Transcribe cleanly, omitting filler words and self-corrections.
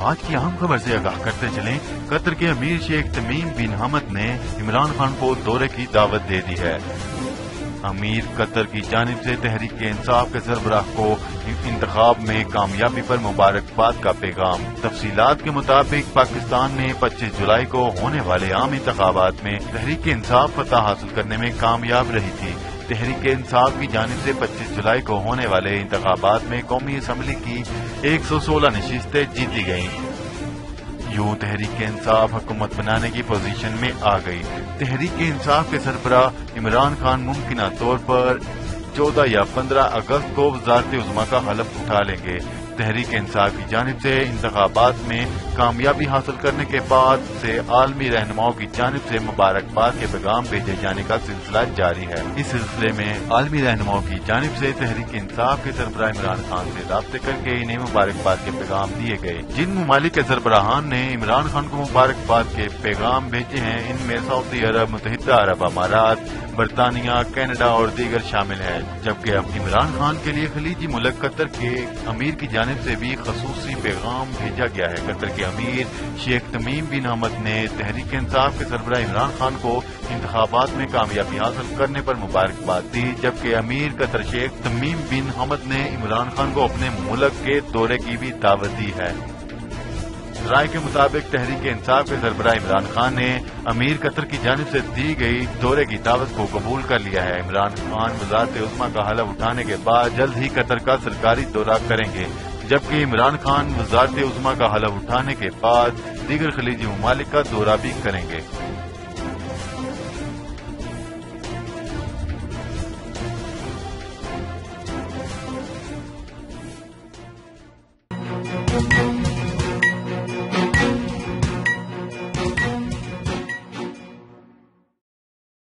آج کی اہم خبر سے آگاہ کرتے چلیں۔ قطر کے امیر شیخ تمیم بن حمد نے عمران خان کو دورے کی دعوت دے دی ہے۔ امیر قطر کی جانب سے تحریک انصاف کے سربراہ کو انتخاب میں کامیابی پر مبارکباد کا پیغام۔ تفصیلات کے مطابق پاکستان میں 25 جولائی کو ہونے والے عام انتخابات میں تحریک انصاف فتح حاصل کرنے میں کامیاب رہی تھی۔ تحریک انصاف کی جانب سے 25 جولائی کو ہونے والے انتخابات میں قومی اسمبلی کی 116 نشستیں جیتی گئیں۔ یوں تحریک انصاف حکومت بنانے کی پوزیشن میں آ گئی۔ تحریک انصاف کے سربراہ عمران خان ممکنہ طور پر 14 یا 15 اگست کو وزارت عظمیٰ کا حلف اٹھا لیں گے۔ تحریک انصاف کی جانب سے انتخابات میں کامیابی حاصل کرنے کے بعد سے عالمی رہنماؤں کی جانب سے مبارکباد کے پیغام بھیجے جانے کا سلسلہ جاری ہے۔ اس سلسلے میں عالمی رہنماؤں کی جانب سے تحریک انصاف کے سربراہ عمران خان سے رابطے کر کے انہیں مبارکباد کے پیغام دیے گئے۔ جن ممالک کے سربراہان نے عمران خان کو مبارکباد کے پیغام بھیجے ہیں ان میں سعودی عرب، متحدہ عرب امارات، برطانیہ، کینیڈا اور دیگر شامل ہیں، جبکہ اب عمران خان کے لیے خلیجی ملک قطر کے امیر کی جانب سے بھی خصوصی پیغام بھیجا گیا ہے۔ قطر کے امیر شیخ تمیم بن حمد نے تحریک انصاف کے سربراہ عمران خان کو انتخابات میں کامیابی حاصل کرنے پر مبارکباد دی، جبکہ امیر قطر شیخ تمیم بن حمد نے عمران خان کو اپنے ملک کے دورے کی بھی دعوت دی ہے۔ رائے کے مطابق تحریک انصاف کے سربراہ عمران خان نے امیر قطر کی جانب سے دی گئی دورے کی دعوت کو قبول کر لیا ہے۔ عمران خان وزارت عظمیٰ کا حلف اٹھانے کے بعد جلد ہی قطر کا سرکاری دورہ کریں گے، جبکہ عمران خان وزارت عظمیٰ کا حلف اٹھانے کے بعد دیگر خلیجی ممالک کا دورہ بھی کریں گے۔